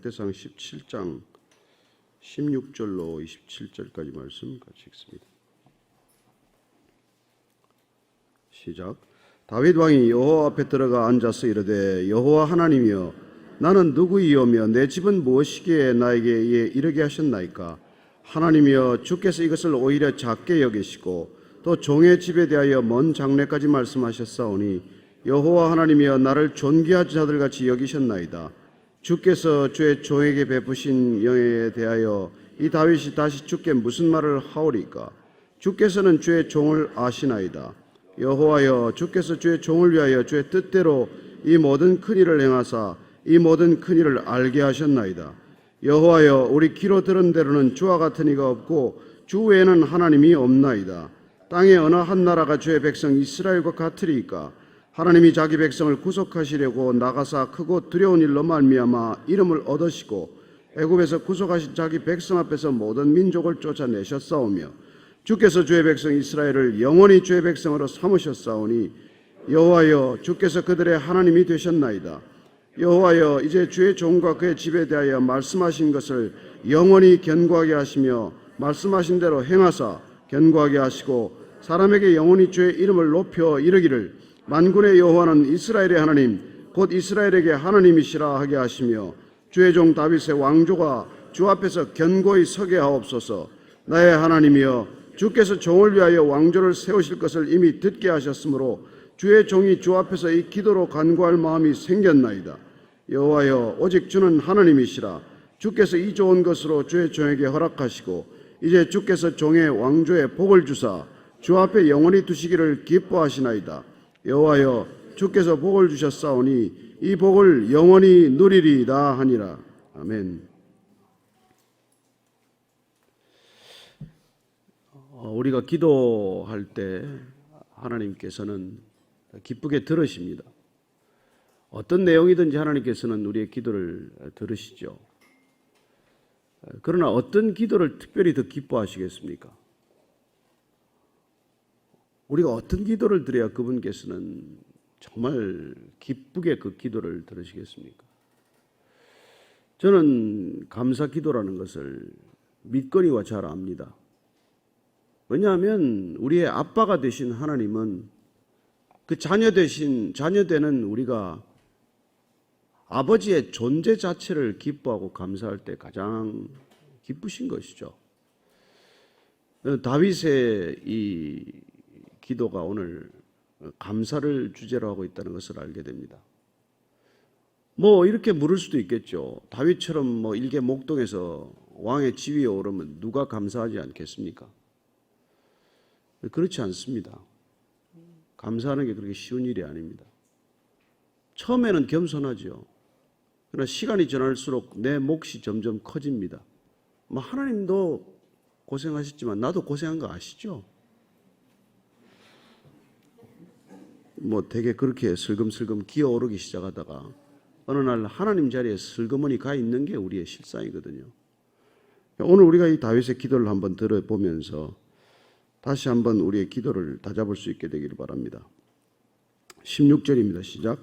역대상 17장 16절로 27절까지 말씀 같이 읽습니다. 시작. 다윗 왕이 여호와 앞에 들어가 앉아서 이르되 여호와 하나님이여 나는 누구이오며 내 집은 무엇이기에 나에게 이르게 하셨나이까. 하나님이여 주께서 이것을 오히려 작게 여기시고 또 종의 집에 대하여 먼 장래까지 말씀하셨사오니 여호와 하나님이여 나를 존귀한 자들같이 여기셨나이다. 주께서 주의 종에게 베푸신 영에 대하여 이 다윗이 다시 주께 무슨 말을 하오리까. 주께서는 주의 종을 아시나이다. 여호와여 주께서 주의 종을 위하여 주의 뜻대로 이 모든 큰 일을 행하사 이 모든 큰 일을 알게 하셨나이다. 여호와여 우리 귀로 들은 대로는 주와 같은 이가 없고 주 외에는 하나님이 없나이다. 땅의 어느 한 나라가 주의 백성 이스라엘과 같으리이까. 하나님이 자기 백성을 구속하시려고 나가사 크고 두려운 일로 말미암아 이름을 얻으시고 애굽에서 구속하신 자기 백성 앞에서 모든 민족을 쫓아내셨사오며 주께서 주의 백성 이스라엘을 영원히 주의 백성으로 삼으셨사오니 여호와여 주께서 그들의 하나님이 되셨나이다. 여호와여 이제 주의 종과 그의 집에 대하여 말씀하신 것을 영원히 견고하게 하시며 말씀하신 대로 행하사 견고하게 하시고 사람에게 영원히 주의 이름을 높여 이르기를 만군의 여호와는 이스라엘의 하나님 곧 이스라엘에게 하나님이시라 하게 하시며 주의 종 다윗의 왕조가 주 앞에서 견고히 서게 하옵소서. 나의 하나님이여 주께서 종을 위하여 왕조를 세우실 것을 이미 듣게 하셨으므로 주의 종이 주 앞에서 이 기도로 간구할 마음이 생겼나이다. 여호와여 오직 주는 하나님이시라. 주께서 이 좋은 것으로 주의 종에게 허락하시고 이제 주께서 종의 왕조에 복을 주사 주 앞에 영원히 두시기를 기뻐하시나이다. 여호와여 주께서 복을 주셨사오니 이 복을 영원히 누리리이다 하니라. 아멘. 우리가 기도할 때 하나님께서는 기쁘게 들으십니다. 어떤 내용이든지 하나님께서는 우리의 기도를 들으시죠. 그러나 어떤 기도를 특별히 더 기뻐하시겠습니까? 우리가 어떤 기도를 드려야 그분께서는 정말 기쁘게 그 기도를 들으시겠습니까? 저는 감사 기도라는 것을 믿거니와 잘 압니다. 왜냐하면 우리의 아빠가 되신 하나님은 그 자녀되는 우리가 아버지의 존재 자체를 기뻐하고 감사할 때 가장 기쁘신 것이죠. 다윗의 이 기도가 오늘 감사를 주제로 하고 있다는 것을 알게 됩니다. 이렇게 물을 수도 있겠죠. 다윗처럼 일개 목동에서 왕의 지위에 오르면 누가 감사하지 않겠습니까? 그렇지 않습니다. 감사하는 게 그렇게 쉬운 일이 아닙니다. 처음에는 겸손하죠. 그러나 시간이 지날수록 내 몫이 점점 커집니다. 하나님도 고생하셨지만 나도 고생한 거 아시죠? 되게 그렇게 슬금슬금 기어오르기 시작하다가 어느 날 하나님 자리에 슬그머니 가 있는 게 우리의 실상이거든요. 오늘 우리가 이 다윗의 기도를 한번 들어보면서 다시 한번 우리의 기도를 다잡을 수 있게 되기를 바랍니다. 16절입니다. 시작.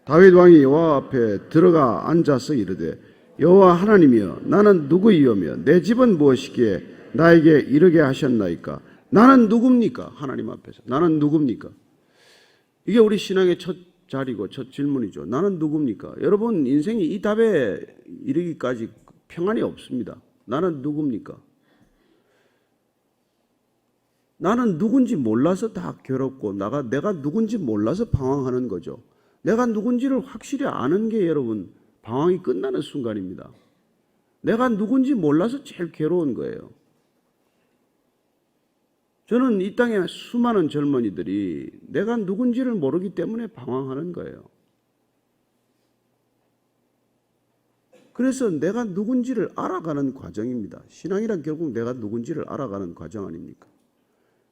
다윗 왕이 여호와 앞에 들어가 앉아서 이르되 여호와 하나님이여 나는 누구이오며 내 집은 무엇이기에 나에게 이르게 하셨나이까. 나는 누굽니까? 하나님 앞에서 나는 누굽니까? 이게 우리 신앙의 첫 자리고 첫 질문이죠. 나는 누굽니까? 여러분 인생이 이 답에 이르기까지 평안이 없습니다. 나는 누굽니까? 나는 누군지 몰라서 다 괴롭고 내가 누군지 몰라서 방황하는 거죠. 내가 누군지를 확실히 아는 게 여러분 방황이 끝나는 순간입니다. 내가 누군지 몰라서 제일 괴로운 거예요. 저는 이 땅에 수많은 젊은이들이 내가 누군지를 모르기 때문에 방황하는 거예요. 그래서 내가 누군지를 알아가는 과정입니다. 신앙이란 결국 내가 누군지를 알아가는 과정 아닙니까?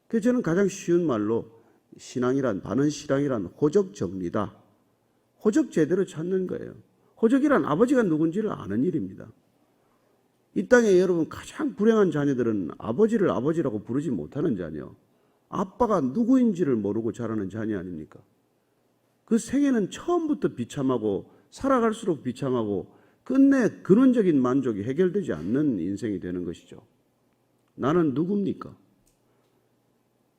그래서 저는 가장 쉬운 말로 바른 신앙이란 호적 정리다. 호적 제대로 찾는 거예요. 호적이란 아버지가 누군지를 아는 일입니다. 이 땅에 여러분 가장 불행한 자녀들은 아버지를 아버지라고 부르지 못하는 자녀, 아빠가 누구인지를 모르고 자라는 자녀 아닙니까? 그 생애는 처음부터 비참하고 살아갈수록 비참하고 끝내 근원적인 만족이 해결되지 않는 인생이 되는 것이죠. 나는 누굽니까?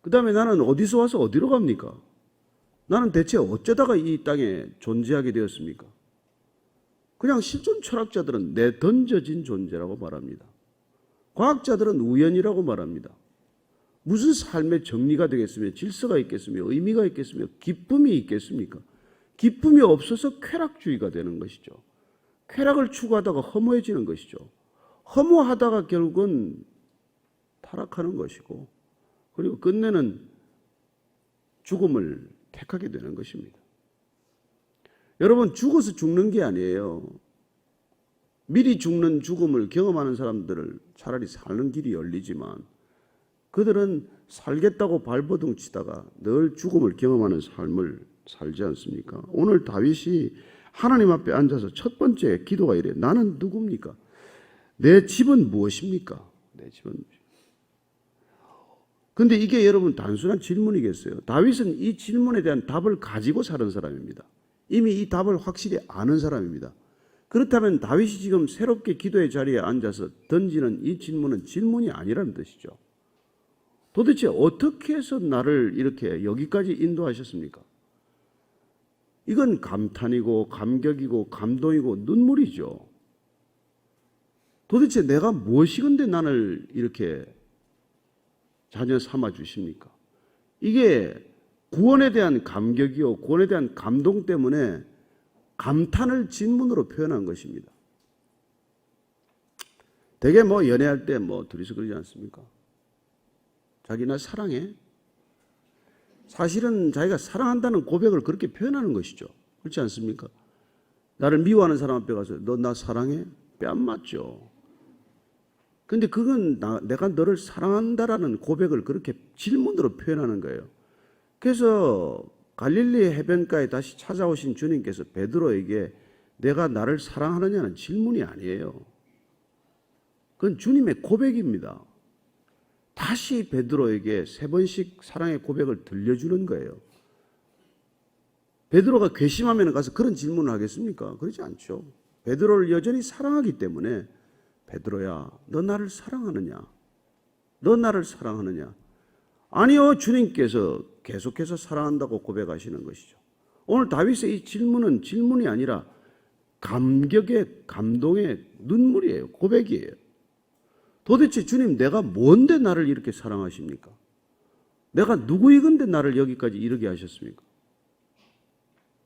그 다음에 나는 어디서 와서 어디로 갑니까? 나는 대체 어쩌다가 이 땅에 존재하게 되었습니까? 그냥 실존 철학자들은 내던져진 존재라고 말합니다. 과학자들은 우연이라고 말합니다. 무슨 삶의 정리가 되겠으며 질서가 있겠으며 의미가 있겠으며 기쁨이 있겠습니까? 기쁨이 없어서 쾌락주의가 되는 것이죠. 쾌락을 추구하다가 허무해지는 것이죠. 허무하다가 결국은 타락하는 것이고 그리고 끝내는 죽음을 택하게 되는 것입니다. 여러분, 죽어서 죽는 게 아니에요. 미리 죽는 죽음을 경험하는 사람들을 차라리 사는 길이 열리지만 그들은 살겠다고 발버둥 치다가 늘 죽음을 경험하는 삶을 살지 않습니까? 오늘 다윗이 하나님 앞에 앉아서 첫 번째 기도가 이래요. 나는 누굽니까? 내 집은 무엇입니까? 내 집은 무엇입니까? 근데 이게 여러분 단순한 질문이겠어요? 다윗은 이 질문에 대한 답을 가지고 사는 사람입니다. 이미 이 답을 확실히 아는 사람입니다. 그렇다면 다윗이 지금 새롭게 기도의 자리에 앉아서 던지는 이 질문은 질문이 아니라는 뜻이죠. 도대체 어떻게 해서 나를 이렇게 여기까지 인도하셨습니까? 이건 감탄이고 감격이고 감동이고 눈물이죠. 도대체 내가 무엇이건데 나를 이렇게 자녀 삼아 주십니까? 이게 구원에 대한 감격이요, 구원에 대한 감동 때문에 감탄을 질문으로 표현한 것입니다. 되게 연애할 때 둘이서 그러지 않습니까? 자기 나 사랑해. 사실은 자기가 사랑한다는 고백을 그렇게 표현하는 것이죠. 그렇지 않습니까? 나를 미워하는 사람 앞에 가서 너 나 사랑해? 뺨 맞죠. 근데 그건 내가 너를 사랑한다라는 고백을 그렇게 질문으로 표현하는 거예요. 그래서 갈릴리 해변가에 다시 찾아오신 주님께서 베드로에게 내가 나를 사랑하느냐는 질문이 아니에요. 그건 주님의 고백입니다. 다시 베드로에게 3번씩 사랑의 고백을 들려주는 거예요. 베드로가 괘씸하면 가서 그런 질문을 하겠습니까? 그러지 않죠. 베드로를 여전히 사랑하기 때문에 베드로야, 너 나를 사랑하느냐? 너 나를 사랑하느냐? 아니요, 주님께서 계속해서 사랑한다고 고백하시는 것이죠. 오늘 다윗의 이 질문은 질문이 아니라 감격의, 감동의 눈물이에요. 고백이에요. 도대체 주님, 내가 뭔데 나를 이렇게 사랑하십니까? 내가 누구이건데 나를 여기까지 이르게 하셨습니까?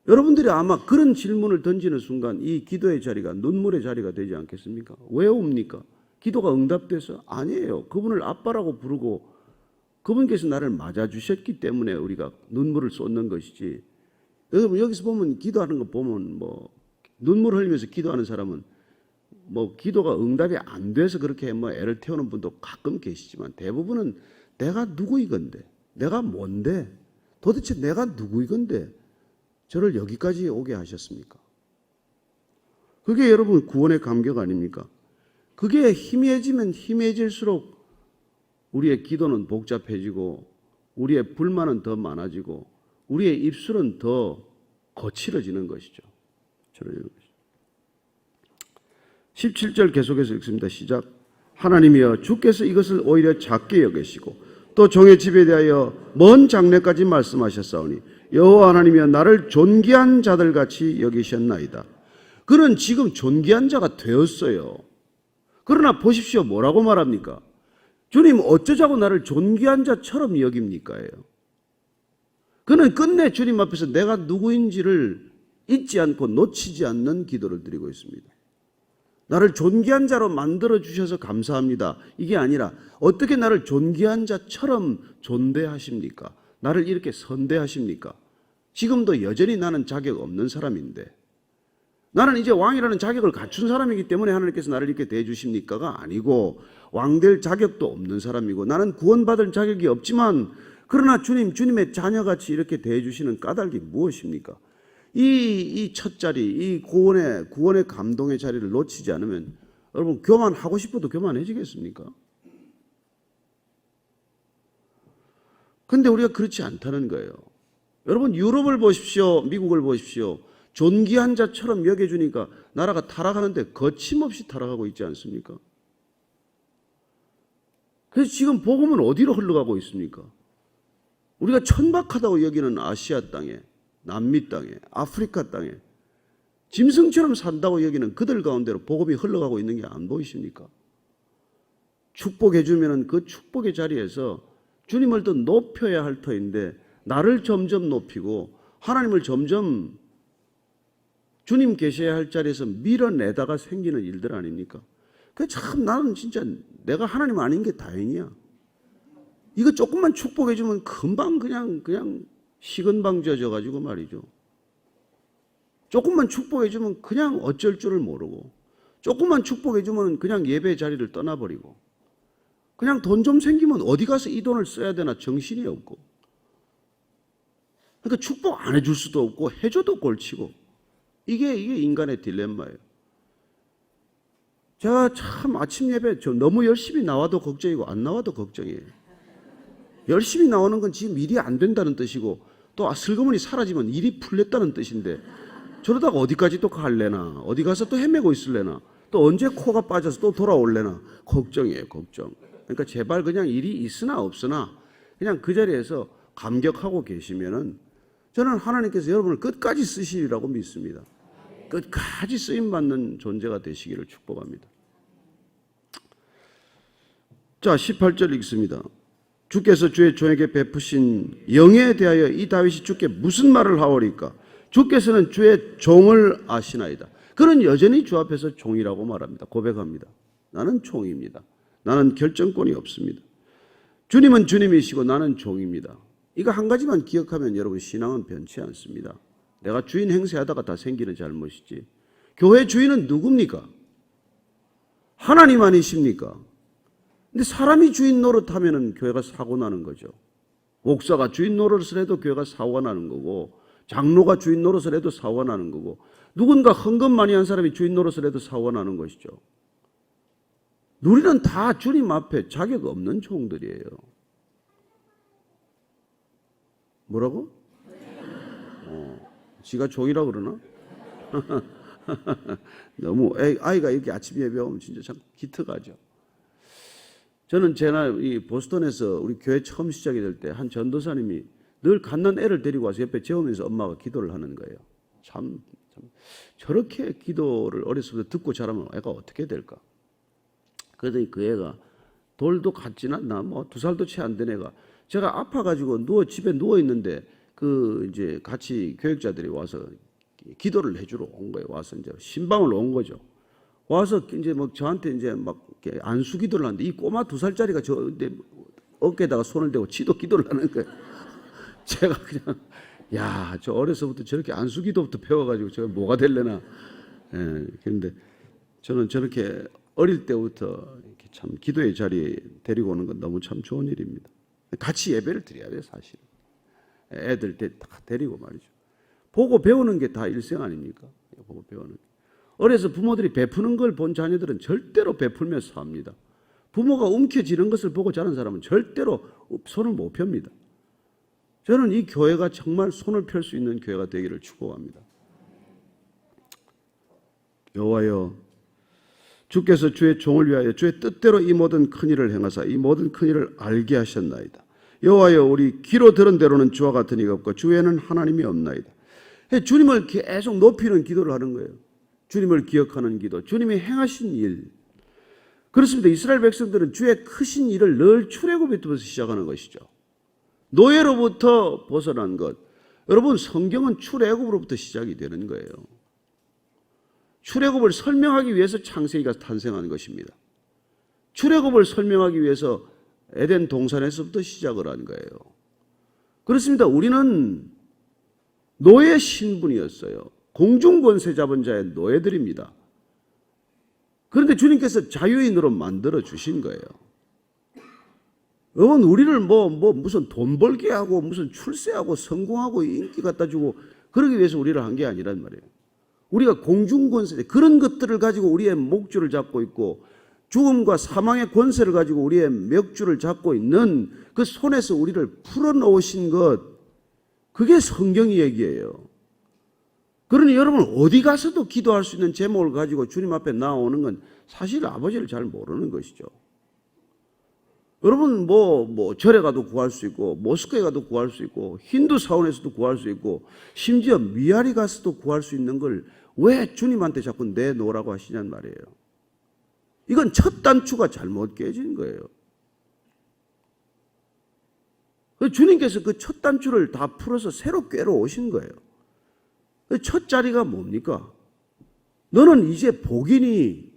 여러분들이 아마 그런 질문을 던지는 순간 이 기도의 자리가 눈물의 자리가 되지 않겠습니까? 왜 옵니까? 기도가 응답돼서? 아니에요. 그분을 아빠라고 부르고 그분께서 나를 맞아주셨기 때문에 우리가 눈물을 쏟는 것이지. 여러분 여기서 보면 기도하는 거 보면 눈물 흘리면서 기도하는 사람은 기도가 응답이 안 돼서 그렇게 애를 태우는 분도 가끔 계시지만 대부분은 내가 누구이건데, 내가 뭔데, 도대체 내가 누구이건데 저를 여기까지 오게 하셨습니까? 그게 여러분 구원의 감격 아닙니까? 그게 희미해지면 희미해질수록 우리의 기도는 복잡해지고 우리의 불만은 더 많아지고 우리의 입술은 더 거칠어지는 것이죠. 17절 계속해서 읽습니다. 시작. 하나님이여 주께서 이것을 오히려 작게 여기시고 또 종의 집에 대하여 먼 장래까지 말씀하셨사오니 여호와 하나님이여 나를 존귀한 자들같이 여기셨나이다. 그는 지금 존귀한 자가 되었어요. 그러나 보십시오. 뭐라고 말합니까? 주님 어쩌자고 나를 존귀한 자처럼 여깁니까예요. 그는 끝내 주님 앞에서 내가 누구인지를 잊지 않고 놓치지 않는 기도를 드리고 있습니다. 나를 존귀한 자로 만들어 주셔서 감사합니다. 이게 아니라 어떻게 나를 존귀한 자처럼 존대하십니까? 나를 이렇게 선대하십니까? 지금도 여전히 나는 자격 없는 사람인데 나는 이제 왕이라는 자격을 갖춘 사람이기 때문에 하나님께서 나를 이렇게 대해주십니까가 아니고 왕될 자격도 없는 사람이고 나는 구원받을 자격이 없지만 그러나 주님의 자녀같이 이렇게 대해주시는 까닭이 무엇입니까? 이 첫 자리, 이 구원의 감동의 자리를 놓치지 않으면 여러분 교만하고 싶어도 교만해지겠습니까? 근데 우리가 그렇지 않다는 거예요. 여러분 유럽을 보십시오. 미국을 보십시오. 존귀한 자처럼 여겨주니까 나라가 타락하는데 거침없이 타락하고 있지 않습니까? 그래서 지금 복음은 어디로 흘러가고 있습니까? 우리가 천박하다고 여기는 아시아 땅에, 남미 땅에, 아프리카 땅에 짐승처럼 산다고 여기는 그들 가운데로 복음이 흘러가고 있는 게 안 보이십니까? 축복해 주면은 그 축복의 자리에서 주님을 더 높여야 할 터인데 나를 점점 높이고 하나님을 점점 주님 계셔야 할 자리에서 밀어내다가 생기는 일들 아닙니까? 그 참 나는 진짜 내가 하나님 아닌 게 다행이야. 이거 조금만 축복해 주면 금방 그냥 식은방져져 가지고 말이죠. 조금만 축복해 주면 그냥 어쩔 줄을 모르고, 조금만 축복해 주면 그냥 예배 자리를 떠나버리고, 그냥 돈 좀 생기면 어디 가서 이 돈을 써야 되나 정신이 없고, 그러니까 축복 안 해줄 수도 없고 해줘도 꼴치고, 이게 인간의 딜레마예요. 제가 참 아침 예배 너무 열심히 나와도 걱정이고 안 나와도 걱정이에요. 열심히 나오는 건 지금 일이 안 된다는 뜻이고 또 슬그머니 사라지면 일이 풀렸다는 뜻인데 저러다가 어디까지 또 갈래나, 어디 가서 또 헤매고 있을래나, 또 언제 코가 빠져서 또 돌아올래나 걱정이에요, 걱정. 그러니까 제발 그냥 일이 있으나 없으나 그냥 그 자리에서 감격하고 계시면은 저는 하나님께서 여러분을 끝까지 쓰시리라고 믿습니다. 끝까지 쓰임받는 존재가 되시기를 축복합니다. 자, 18절 읽습니다. 주께서 주의 종에게 베푸신 영에 대하여 이 다윗이 주께 무슨 말을 하오리까? 주께서는 주의 종을 아시나이다. 그는 여전히 주 앞에서 종이라고 말합니다. 고백합니다. 나는 종입니다. 나는 결정권이 없습니다. 주님은 주님이시고 나는 종입니다. 이거 한 가지만 기억하면 여러분 신앙은 변치 않습니다. 내가 주인 행세하다가 다 생기는 잘못이지. 교회 주인은 누굽니까? 하나님 아니십니까? 근데 사람이 주인 노릇하면은 교회가 사고 나는 거죠. 목사가 주인 노릇을 해도 교회가 사고가 나는 거고, 장로가 주인 노릇을 해도 사고가 나는 거고, 누군가 헌금 많이 한 사람이 주인 노릇을 해도 사고가 나는 것이죠. 우리는 다 주님 앞에 자격 없는 종들이에요. 뭐라고? 지가 종이라고 그러나? 너무 아이가 이렇게 아침 예배 오면 진짜 참 기특하죠. 저는 제가 이 보스턴에서 우리 교회 처음 시작이 될 때 한 전도사님이 늘 갓난 애를 데리고 와서 옆에 재우면서 엄마가 기도를 하는 거예요. 참 저렇게 기도를 어렸을 때 듣고 자라면 애가 어떻게 될까? 그러더니 그 애가 돌도 같진 않나 뭐 2살도 채 안 된 애가 제가 아파가지고 집에 누워 있는데 이제 같이 교육자들이 와서 기도를 해주러 온 거예요. 와서 이제 신방을 온 거죠. 와서 이제 막 저한테 이제 막 안수 기도를 하는데 이 꼬마 2살짜리가 저 어깨에다가 손을 대고 지도 기도를 하는 거예요. 제가 그냥 야, 저 어려서부터 저렇게 안수 기도부터 배워가지고 제가 뭐가 될래나. 그런데 저는 저렇게 어릴 때부터 이렇게 참 기도의 자리에 데리고 오는 건 너무 참 좋은 일입니다. 같이 예배를 드려야 돼요, 사실. 애들 다 데리고 말이죠. 보고 배우는 게 다 일생 아닙니까? 보고 배우는 게. 어려서 부모들이 베푸는 걸 본 자녀들은 절대로 베풀면서 삽니다. 부모가 움켜쥐는 것을 보고 자란 사람은 절대로 손을 못 펴니다. 저는 이 교회가 정말 손을 펼 수 있는 교회가 되기를 축복합니다. 여호와여, 주께서 주의 종을 위하여 주의 뜻대로 이 모든 큰 일을 행하사 이 모든 큰 일을 알게 하셨나이다. 여호와여, 우리 귀로 들은 대로는 주와 같은 이가 없고 주 외에는 하나님이 없나이다. 주님을 계속 높이는 기도를 하는 거예요. 주님을 기억하는 기도, 주님이 행하신 일. 그렇습니다. 이스라엘 백성들은 주의 크신 일을 늘 출애굽부터 시작하는 것이죠. 노예로부터 벗어난 것. 여러분, 성경은 출애굽으로부터 시작이 되는 거예요. 출애굽을 설명하기 위해서 창세기가 탄생한 것입니다. 출애굽을 설명하기 위해서 에덴 동산에서부터 시작을 한 거예요. 그렇습니다. 우리는 노예 신분이었어요. 공중권세 잡은 자의 노예들입니다. 그런데 주님께서 자유인으로 만들어 주신 거예요. 여러분, 우리를 무슨 돈 벌게 하고 무슨 출세하고 성공하고 인기 갖다 주고 그러기 위해서 우리를 한 게 아니란 말이에요. 우리가 공중권세, 그런 것들을 가지고 우리의 목줄을 잡고 있고 죽음과 사망의 권세를 가지고 우리의 맥줄을 잡고 있는 그 손에서 우리를 풀어놓으신 것, 그게 성경의 얘기예요. 그러니 여러분 어디 가서도 기도할 수 있는 제목을 가지고 주님 앞에 나오는 건 사실 아버지를 잘 모르는 것이죠. 여러분 절에 가도 구할 수 있고 모스크에 가도 구할 수 있고 힌두 사원에서도 구할 수 있고 심지어 미아리 가서도 구할 수 있는 걸 왜 주님한테 자꾸 내놓으라고 하시냐는 말이에요. 이건 첫 단추가 잘못 깨진 거예요. 주님께서 그 첫 단추를 다 풀어서 새로 꿰러 오신 거예요. 첫 자리가 뭡니까? 너는 이제 복이니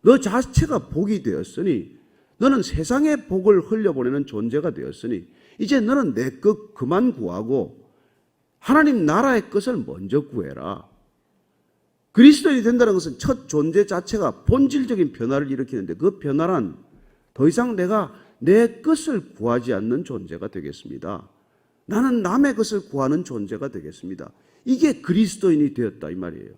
너 자체가 복이 되었으니 너는 세상의 복을 흘려보내는 존재가 되었으니 이제 너는 내 것 그만 구하고 하나님 나라의 것을 먼저 구해라. 그리스도인이 된다는 것은 첫 존재 자체가 본질적인 변화를 일으키는데 그 변화란 더 이상 내가 내 것을 구하지 않는 존재가 되겠습니다. 나는 남의 것을 구하는 존재가 되겠습니다. 이게 그리스도인이 되었다 이 말이에요.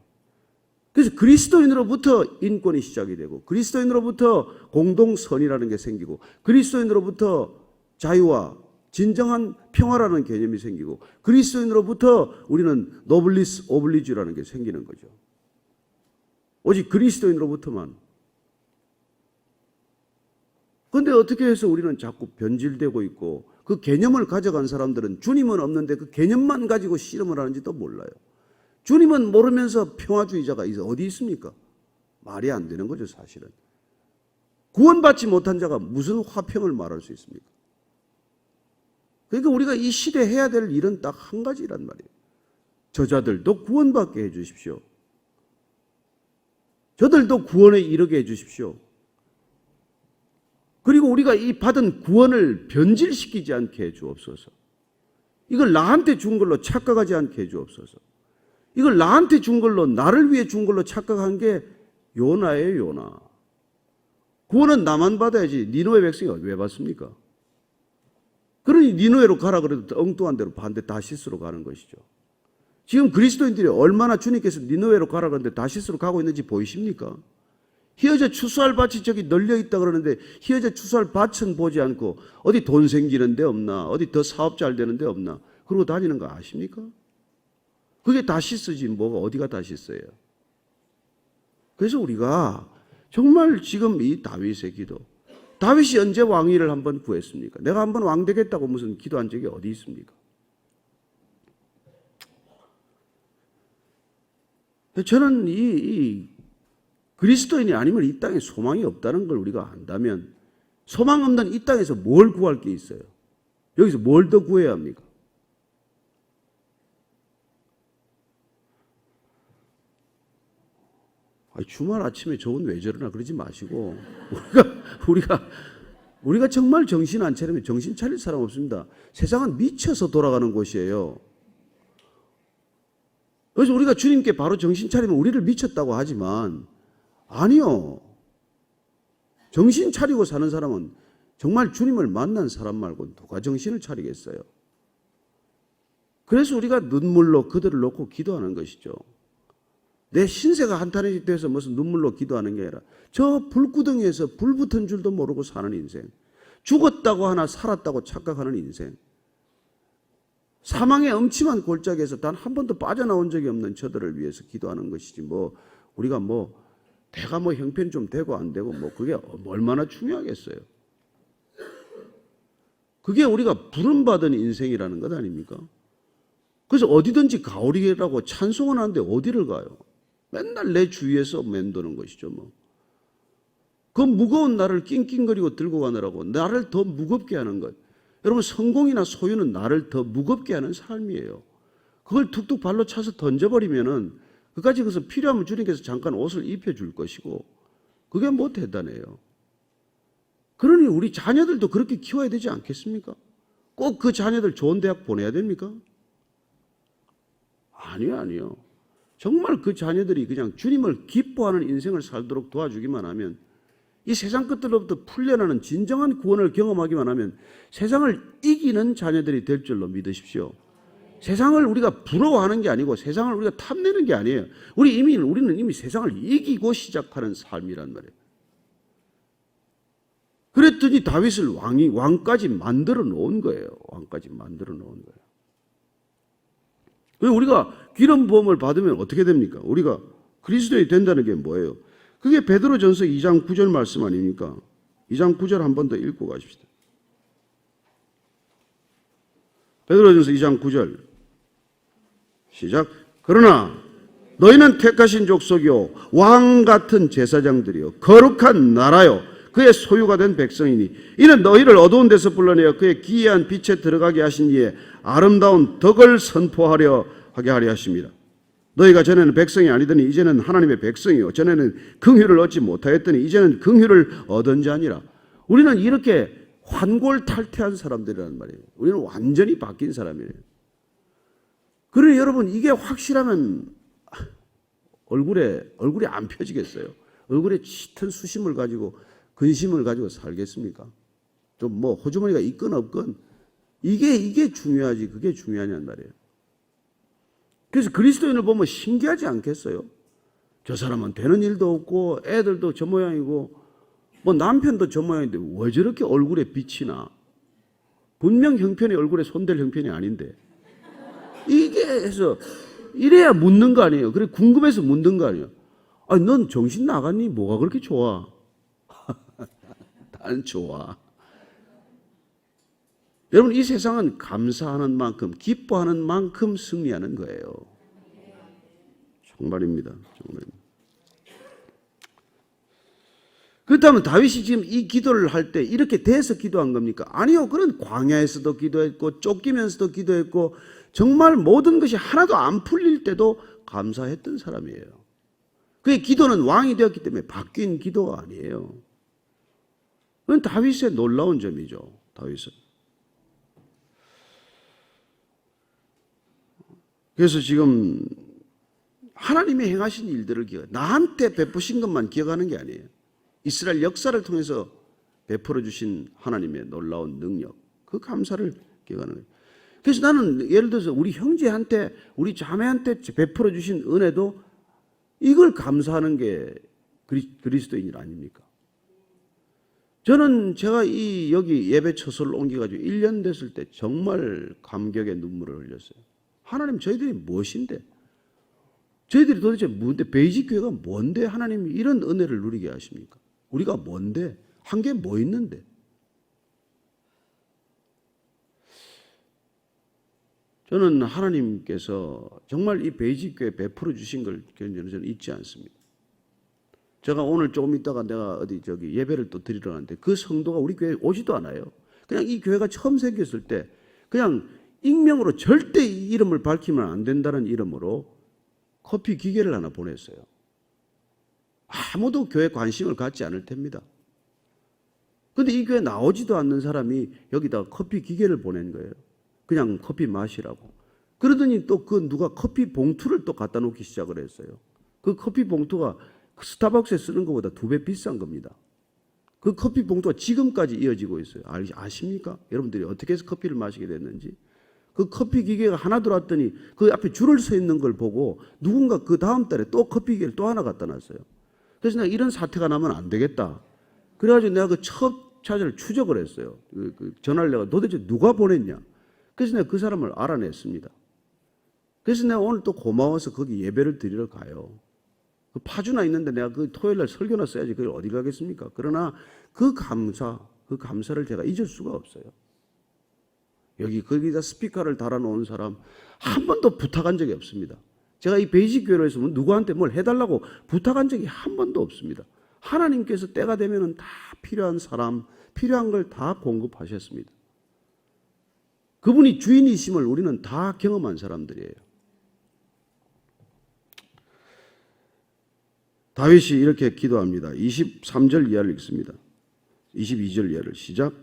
그래서 그리스도인으로부터 인권이 시작이 되고 그리스도인으로부터 공동선이라는 게 생기고 그리스도인으로부터 자유와 진정한 평화라는 개념이 생기고 그리스도인으로부터 우리는 노블리스 오블리주라는 게 생기는 거죠. 오직 그리스도인으로부터만. 그런데 어떻게 해서 우리는 자꾸 변질되고 있고 그 개념을 가져간 사람들은 주님은 없는데 그 개념만 가지고 씨름을 하는지도 몰라요. 주님은 모르면서 평화주의자가 어디 있습니까? 말이 안 되는 거죠, 사실은. 구원받지 못한 자가 무슨 화평을 말할 수 있습니까? 그러니까 우리가 이 시대에 해야 될 일은 딱 한 가지란 말이에요. 저자들도 구원받게 해 주십시오. 저들도 구원에 이르게 해 주십시오. 그리고 우리가 이 받은 구원을 변질시키지 않게 해 주옵소서. 이걸 나한테 준 걸로 착각하지 않게 해 주옵소서. 이걸 나한테 준 걸로 나를 위해 준 걸로 착각한 게 요나예요, 요나. 구원은 나만 받아야지 니느웨 백성이 왜 받습니까? 그러니 니느웨로 가라 그래도 엉뚱한 대로 반대 다시스로 가는 것이죠. 지금 그리스도인들이 얼마나 주님께서 니느웨로 가라 그러는데 다시스로 가고 있는지 보이십니까? 히어제 추수할 밭이 저기 널려 있다 그러는데 히어제 추수할 밭은 보지 않고 어디 돈 생기는 데 없나 어디 더 사업 잘 되는 데 없나 그러고 다니는 거 아십니까? 그게 다시스지 뭐가 어디가 다시스예요. 그래서 우리가 정말 지금 이 다윗의 기도, 다윗이 언제 왕위를 한번 구했습니까? 내가 한번 왕 되겠다고 무슨 기도한 적이 어디 있습니까? 저는 이 그리스도인이 아니면 이 땅에 소망이 없다는 걸 우리가 안다면 소망 없는 이 땅에서 뭘 구할 게 있어요? 여기서 뭘 더 구해야 합니까? 주말 아침에 저건 왜 저러나 그러지 마시고 우리가 정말 정신 안 차리면 정신 차릴 사람 없습니다. 세상은 미쳐서 돌아가는 곳이에요. 그래서 우리가 주님께 바로 정신 차리면 우리를 미쳤다고 하지만 아니요. 정신 차리고 사는 사람은 정말 주님을 만난 사람 말고 누가 정신을 차리겠어요. 그래서 우리가 눈물로 그들을 놓고 기도하는 것이죠. 내 신세가 한탄이 돼서 무슨 눈물로 기도하는 게 아니라 저 불구덩이에서 불 붙은 줄도 모르고 사는 인생, 죽었다고 하나 살았다고 착각하는 인생, 사망의 엄침한 골짜기에서 단 한 번도 빠져나온 적이 없는 저들을 위해서 기도하는 것이지 우리가 대가 형편이 좀 되고 안 되고 그게 얼마나 중요하겠어요. 그게 우리가 부름받은 인생이라는 것 아닙니까? 그래서 어디든지 가오리라고 찬송을 하는데 어디를 가요? 맨날 내 주위에서 맴도는 것이죠. 그 무거운 나를 낑낑거리고 들고 가느라고 나를 더 무겁게 하는 것. 여러분 성공이나 소유는 나를 더 무겁게 하는 삶이에요. 그걸 툭툭 발로 차서 던져버리면은 그까지 그래서 필요하면 주님께서 잠깐 옷을 입혀줄 것이고 그게 대단해요. 그러니 우리 자녀들도 그렇게 키워야 되지 않겠습니까? 꼭 그 자녀들 좋은 대학 보내야 됩니까? 아니요. 정말 그 자녀들이 그냥 주님을 기뻐하는 인생을 살도록 도와주기만 하면 이 세상 것들로부터 풀려나는 진정한 구원을 경험하기만 하면 세상을 이기는 자녀들이 될 줄로 믿으십시오. 세상을 우리가 부러워하는 게 아니고 세상을 우리가 탐내는 게 아니에요. 우리는 이미 세상을 이기고 시작하는 삶이란 말이에요. 그랬더니 다윗을 왕까지 만들어 놓은 거예요. 왕까지 만들어 놓은 거예요. 우리가 기름 부음을 받으면 어떻게 됩니까? 우리가 그리스도인이 된다는 게 뭐예요? 그게 베드로전서 2장 9절 말씀 아닙니까? 2장 9절 한 번 더 읽고 가십시다. 베드로전서 2장 9절 시작. 그러나 너희는 택하신 족속이요 왕 같은 제사장들이요 거룩한 나라요 그의 소유가 된 백성이니 이는 너희를 어두운 데서 불러내어 그의 기이한 빛에 들어가게 하신 이의 아름다운 덕을 선포하려 하게 하려 하십니다. 너희가 전에는 백성이 아니더니 이제는 하나님의 백성이요 전에는 긍휼을 얻지 못하였더니 이제는 긍휼을 얻은 자니라. 우리는 이렇게 환골탈태한 사람들이란 말이에요. 우리는 완전히 바뀐 사람이에요. 그러니 여러분 이게 확실하면 얼굴에 안 펴지겠어요? 얼굴에 짙은 수심을 가지고 근심을 가지고 살겠습니까? 좀 뭐 호주머니가 있건 없건 이게 중요하지 그게 중요하냔 말이에요. 그래서 그리스도인을 보면 신기하지 않겠어요? 저 사람은 되는 일도 없고 애들도 저 모양이고 뭐 남편도 저 모양인데 왜 저렇게 얼굴에 빛이 나? 분명 형편이 얼굴에 손댈 형편이 아닌데 이게 해서 이래야 묻는 거 아니에요? 그래 궁금해서 묻는 거 아니에요? 아니 넌 정신 나갔니? 뭐가 그렇게 좋아? 나는 좋아. 여러분 이 세상은 감사하는 만큼 기뻐하는 만큼 승리하는 거예요. 정말입니다. 정말입니다. 그렇다면 다윗이 지금 이 기도를 할 때 이렇게 돼서 기도한 겁니까? 아니요. 그는 광야에서도 기도했고 쫓기면서도 기도했고 정말 모든 것이 하나도 안 풀릴 때도 감사했던 사람이에요. 그의 기도는 왕이 되었기 때문에 바뀐 기도가 아니에요. 그건 다윗의 놀라운 점이죠. 다윗은. 그래서 지금 하나님이 행하신 일들을 나한테 베푸신 것만 기억하는 게 아니에요. 이스라엘 역사를 통해서 베풀어 주신 하나님의 놀라운 능력, 그 감사를 기억하는 거예요. 그래서 나는 예를 들어서 우리 형제한테, 우리 자매한테 베풀어 주신 은혜도 이걸 감사하는 게 그리스도인 일 아닙니까? 저는 제가 여기 예배 처소를 옮겨가지고 1년 됐을 때 정말 감격의 눈물을 흘렸어요. 하나님 저희들이 무엇인데? 저희들이 도대체 뭔데? 베이직 교회가 뭔데 하나님이 이런 은혜를 누리게 하십니까? 우리가 뭔데? 한 게 뭐 있는데? 저는 하나님께서 정말 이 베이직 교회 베풀어 주신 걸 저는 잊지 않습니다. 제가 오늘 조금 있다가 내가 예배를 또 드리러 가는데 그 성도가 우리 교회에 오지도 않아요. 그냥 이 교회가 처음 생겼을 때 그냥 익명으로 절대 이 이름을 밝히면 안 된다는 이름으로 커피 기계를 하나 보냈어요. 아무도 교회에 관심을 갖지 않을 텐니다. 그런데 이 교회에 나오지도 않는 사람이 여기다 커피 기계를 보낸 거예요. 그냥 커피 마시라고. 그러더니 또 누가 커피 봉투를 또 갖다 놓기 시작을 했어요. 그 커피 봉투가 스타벅스에 쓰는 것보다 2배 비싼 겁니다. 그 커피 봉투가 지금까지 이어지고 있어요. 아십니까? 여러분들이 어떻게 해서 커피를 마시게 됐는지. 그 커피 기계가 하나 들어왔더니 그 앞에 줄을 서 있는 걸 보고 누군가 그 다음 달에 또 커피 기계를 또 하나 갖다 놨어요. 그래서 내가 이런 사태가 나면 안 되겠다. 그래가지고 내가 그 첫 차지를 추적을 했어요. 전화를 내가 도대체 누가 보냈냐. 그래서 내가 그 사람을 알아냈습니다. 그래서 내가 오늘 또 고마워서 거기 예배를 드리러 가요. 그 파주나 있는데 내가 그 토요일날 설교나 써야지 그걸 어디 가겠습니까? 그러나 그 감사를 제가 잊을 수가 없어요. 거기다 스피커를 달아놓은 사람 한 번도 부탁한 적이 없습니다. 제가 이 베이직 교회로 해서 누구한테 뭘 해달라고 부탁한 적이 한 번도 없습니다. 하나님께서 때가 되면 다 필요한 사람, 필요한 걸 다 공급하셨습니다. 그분이 주인이심을 우리는 다 경험한 사람들이에요. 다윗이 이렇게 기도합니다. 23절 이하를 읽습니다. 22절 이하를 시작.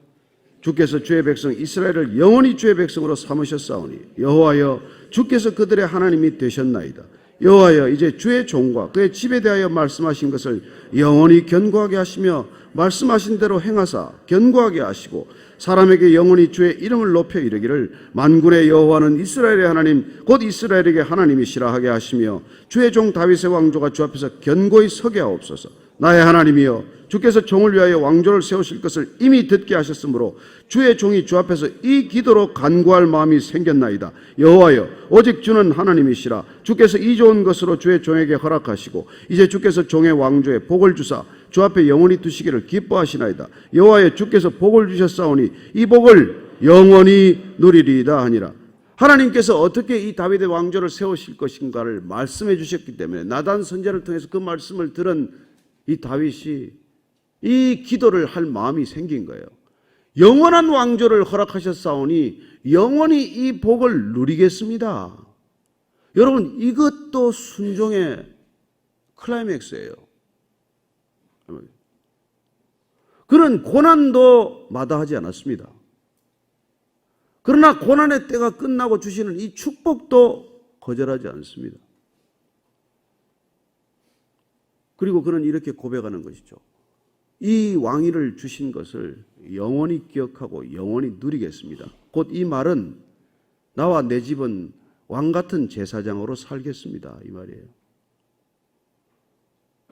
주께서 주의 백성 이스라엘을 영원히 주의 백성으로 삼으셨사오니 여호와여 주께서 그들의 하나님이 되셨나이다. 여호와여 이제 주의 종과 그의 집에 대하여 말씀하신 것을 영원히 견고하게 하시며 말씀하신 대로 행하사 견고하게 하시고 사람에게 영원히 주의 이름을 높여 이르기를 만군의 여호와는 이스라엘의 하나님 곧 이스라엘에게 하나님이시라 하게 하시며 주의 종 다윗의 왕조가 주 앞에서 견고히 서게 하옵소서. 나의 하나님이여 주께서 종을 위하여 왕조를 세우실 것을 이미 듣게 하셨으므로 주의 종이 주 앞에서 이 기도로 간구할 마음이 생겼나이다. 여호와여 오직 주는 하나님이시라. 주께서 이 좋은 것으로 주의 종에게 허락하시고 이제 주께서 종의 왕조에 복을 주사 주 앞에 영원히 두시기를 기뻐하시나이다. 여호와여 주께서 복을 주셨사오니 이 복을 영원히 누리리이다 하니라. 하나님께서 어떻게 이 다윗의 왕조를 세우실 것인가를 말씀해 주셨기 때문에 나단 선지자를 통해서 그 말씀을 들은 이 다윗이 이 기도를 할 마음이 생긴 거예요. 영원한 왕조를 허락하셨사오니 영원히 이 복을 누리겠습니다. 여러분 이것도 순종의 클라이맥스예요. 그는 고난도 마다하지 않았습니다. 그러나 고난의 때가 끝나고 주시는 이 축복도 거절하지 않습니다. 그리고 그는 이렇게 고백하는 것이죠. 이 왕위를 주신 것을 영원히 기억하고 영원히 누리겠습니다. 곧 이 말은 나와 내 집은 왕같은 제사장으로 살겠습니다. 이 말이에요.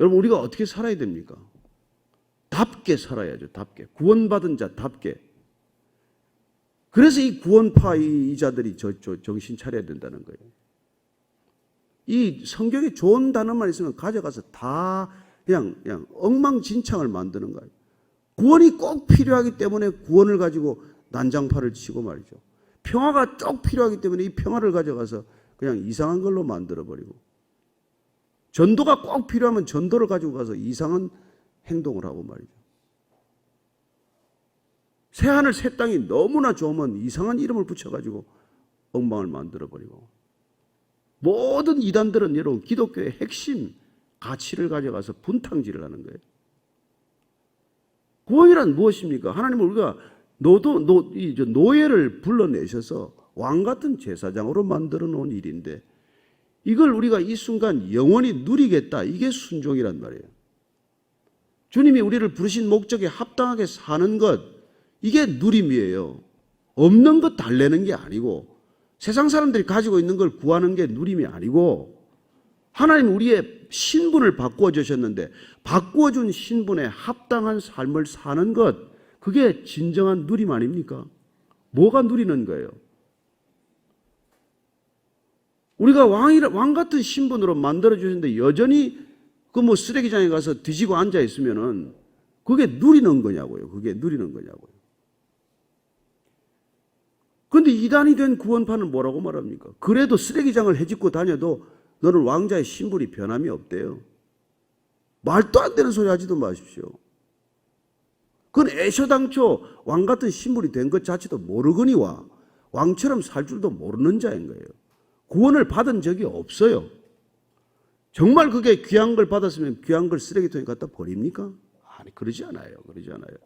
여러분 우리가 어떻게 살아야 됩니까? 답게 살아야죠. 답게. 구원받은 자답게. 그래서 이 구원파 이 자들이 정신 차려야 된다는 거예요. 이 성경에 좋은 단어만 있으면 가져가서 다 그냥 엉망진창을 만드는 거예요. 구원이 꼭 필요하기 때문에 구원을 가지고 난장판을 치고 말이죠. 평화가 꼭 필요하기 때문에 이 평화를 가져가서 그냥 이상한 걸로 만들어버리고 전도가 꼭 필요하면 전도를 가지고 가서 이상한 행동을 하고 말이죠. 새하늘 새 땅이 너무나 좋으면 이상한 이름을 붙여가지고 엉망을 만들어버리고 모든 이단들은 여러분 기독교의 핵심 가치를 가져가서 분탕질을 하는 거예요. 구원이란 무엇입니까? 하나님은 우리가 노예를 불러내셔서 왕같은 제사장으로 만들어 놓은 일인데 이걸 우리가 이 순간 영원히 누리겠다. 이게 순종이란 말이에요. 주님이 우리를 부르신 목적에 합당하게 사는 것 이게 누림이에요. 없는 것 달래는 게 아니고 세상 사람들이 가지고 있는 걸 구하는 게 누림이 아니고 하나님 우리의 신분을 바꾸어 주셨는데 바꾸어 준 신분에 합당한 삶을 사는 것 그게 진정한 누림 아닙니까? 뭐가 누리는 거예요? 우리가 왕 같은 신분으로 만들어 주셨는데 여전히 그 쓰레기장에 가서 뒤지고 앉아 있으면은 그게 누리는 거냐고요. 그게 누리는 거냐고요. 그런데 이단이 된 구원파는 뭐라고 말합니까? 그래도 쓰레기장을 헤집고 다녀도 너는 왕자의 신분이 변함이 없대요. 말도 안 되는 소리 하지도 마십시오. 그건 애셔당초 왕 같은 신분이 된 것 자체도 모르거니와 왕처럼 살 줄도 모르는 자인 거예요. 구원을 받은 적이 없어요. 정말 그게 귀한 걸 받았으면 귀한 걸 쓰레기통에 갖다 버립니까? 아니, 그러지 않아요. 그러지 않아요.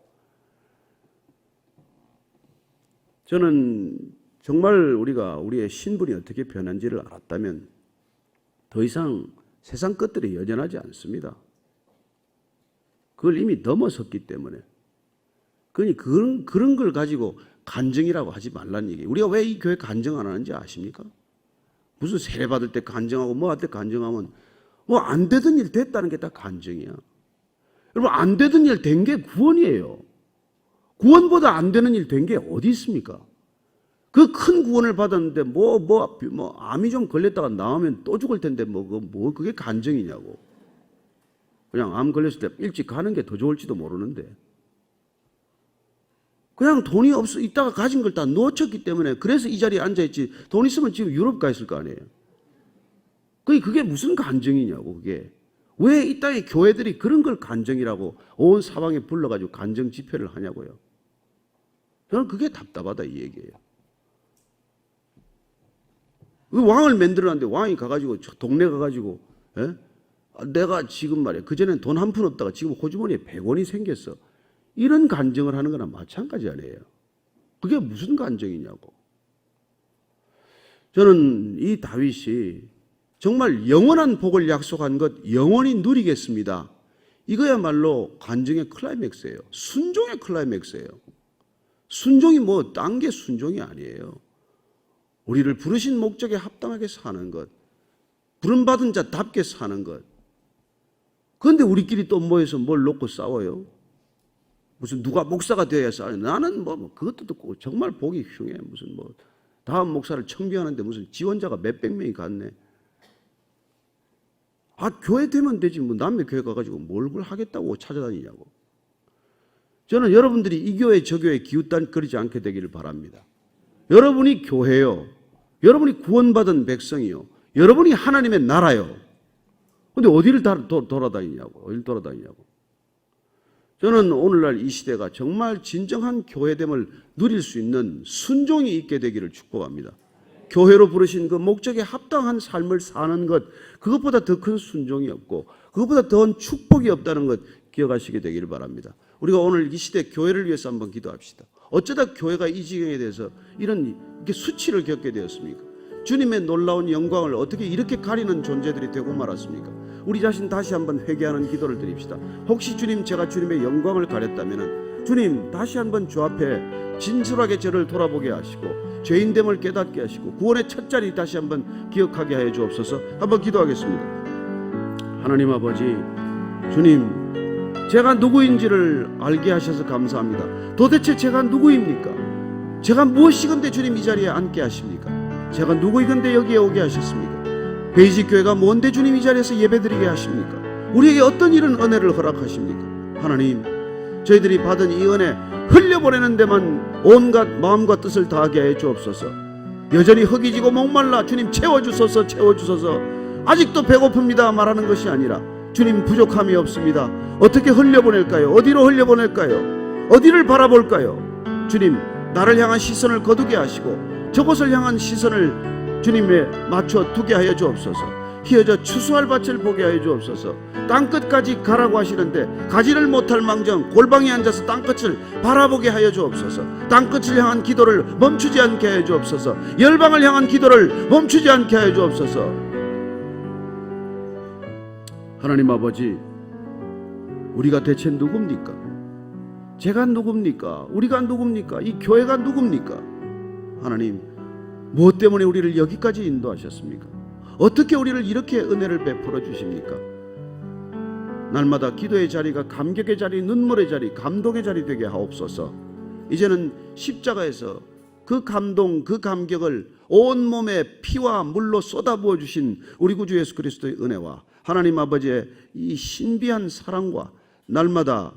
저는 정말 우리가 우리의 신분이 어떻게 변한지를 알았다면 더 이상 세상 것들이 여전하지 않습니다. 그걸 이미 넘어섰기 때문에. 그러니 그런 걸 가지고 간증이라고 하지 말라는 얘기예요. 우리가 왜 이 교회 간증 안 하는지 아십니까? 무슨 세례 받을 때 간증하고 뭐 할 때 간증하면 뭐 안 되던 일 됐다는 게 다 간증이야. 여러분 안 되던 일 된 게 구원이에요. 구원보다 안 되는 일 된 게 어디 있습니까? 그 큰 구원을 받았는데 암이 좀 걸렸다가 나오면 또 죽을 텐데 그게 간증이냐고. 그냥 암 걸렸을 때 일찍 가는 게 더 좋을지도 모르는데. 그냥 돈이 없어 있다가 가진 걸 다 놓쳤기 때문에 그래서 이 자리에 앉아있지. 돈 있으면 지금 유럽 가 있을 거 아니에요. 그게 무슨 간증이냐고. 그게 왜 이 땅의 교회들이 그런 걸 간증이라고 온 사방에 불러가지고 간증 집회를 하냐고요. 저는 그게 답답하다 이 얘기예요. 왕을 만들어놨는데 왕이 가가지고 동네 가가지고 내가 지금 말이야 그전엔 돈 한 푼 없다가 지금 호주머니에 100원이 생겼어. 이런 간증을 하는 거나 마찬가지 아니에요. 그게 무슨 간증이냐고. 저는 이 다윗이 정말 영원한 복을 약속한 것 영원히 누리겠습니다. 이거야말로 간증의 클라이맥스예요. 순종의 클라이맥스예요. 순종이 딴 게 순종이 아니에요. 우리를 부르신 목적에 합당하게 사는 것, 부름받은 자답게 사는 것, 그런데 우리끼리 또 모여서 뭘 놓고 싸워요? 무슨 누가 목사가 되어야 싸워요? 나는 그것도 듣고 정말 보기 흉해. 무슨 다음 목사를 청빙하는데 무슨 지원자가 몇백 명이 갔네. 교회 되면 되지 남의 교회 가가지고 뭘 하겠다고 찾아다니냐고. 저는 여러분들이 이 교회 저 교회 기웃거리지 않게 되기를 바랍니다. 여러분이 교회요. 여러분이 구원받은 백성이요. 여러분이 하나님의 나라요. 근데 어디를 돌아다니냐고. 저는 오늘날 이 시대가 정말 진정한 교회됨을 누릴 수 있는 순종이 있게 되기를 축복합니다. 교회로 부르신 그 목적에 합당한 삶을 사는 것, 그것보다 더 큰 순종이 없고 그것보다 더 큰 축복이 없다는 것 기억하시게 되기를 바랍니다. 우리가 오늘 이 시대 교회를 위해서 한번 기도합시다. 어쩌다 교회가 이 지경에 대해서 이렇게 수치를 겪게 되었습니까? 주님의 놀라운 영광을 어떻게 이렇게 가리는 존재들이 되고 말았습니까? 우리 자신 다시 한번 회개하는 기도를 드립시다. 혹시 주님, 제가 주님의 영광을 가렸다면 주님 다시 한번 주 앞에 진솔하게 저를 돌아보게 하시고 죄인됨을 깨닫게 하시고 구원의 첫 자리 다시 한번 기억하게 하여 주옵소서. 한번 기도하겠습니다. 하나님 아버지, 주님, 제가 누구인지를 알게 하셔서 감사합니다. 도대체 제가 누구입니까? 제가 무엇이건데 주님 이 자리에 앉게 하십니까? 제가 누구이건데 여기에 오게 하셨습니까? 베이직 교회가 뭔데 주님 이 자리에서 예배드리게 하십니까? 우리에게 어떤 이런 은혜를 허락하십니까? 하나님, 저희들이 받은 이 은혜 흘려보내는 데만 온갖 마음과 뜻을 다하게 해 주옵소서. 여전히 허기지고 목말라 주님 채워주소서. 아직도 배고픕니다 말하는 것이 아니라 주님 부족함이 없습니다. 어떻게 흘려보낼까요? 어디로 흘려보낼까요? 어디를 바라볼까요? 주님, 나를 향한 시선을 거두게 하시고 저곳을 향한 시선을 주님에 맞춰 두게 하여 주옵소서. 휘어져 추수할 밭을 보게 하여 주옵소서. 땅끝까지 가라고 하시는데 가지를 못할 망정 골방에 앉아서 땅끝을 바라보게 하여 주옵소서. 땅끝을 향한 기도를 멈추지 않게 하여 주옵소서. 열방을 향한 기도를 멈추지 않게 하여 주옵소서. 하나님 아버지, 우리가 대체 누굽니까? 제가 누굽니까? 우리가 누굽니까? 이 교회가 누굽니까? 하나님, 무엇 때문에 우리를 여기까지 인도하셨습니까? 어떻게 우리를 이렇게 은혜를 베풀어 주십니까? 날마다 기도의 자리가 감격의 자리, 눈물의 자리, 감동의 자리 되게 하옵소서. 이제는 십자가에서 그 감동, 그 감격을 온몸에 피와 물로 쏟아부어 주신 우리 구주 예수 그리스도의 은혜와 하나님 아버지의 이 신비한 사랑과 날마다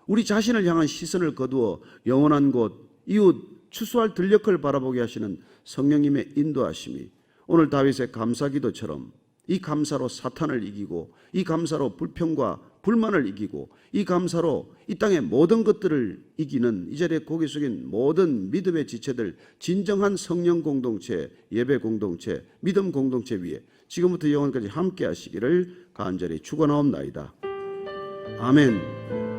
우리 자신을 향한 시선을 거두어 영원한 곳, 이웃, 추수할 들녘을 바라보게 하시는 성령님의 인도하심이 오늘 다윗의 감사기도처럼 이 감사로 사탄을 이기고 이 감사로 불평과 불만을 이기고 이 감사로 이 땅의 모든 것들을 이기는 이 자리에 고개 숙인 모든 믿음의 지체들, 진정한 성령 공동체, 예배 공동체, 믿음 공동체 위에 지금부터 영원까지 함께 하시기를 간절히 축원하옵나이다. 아멘.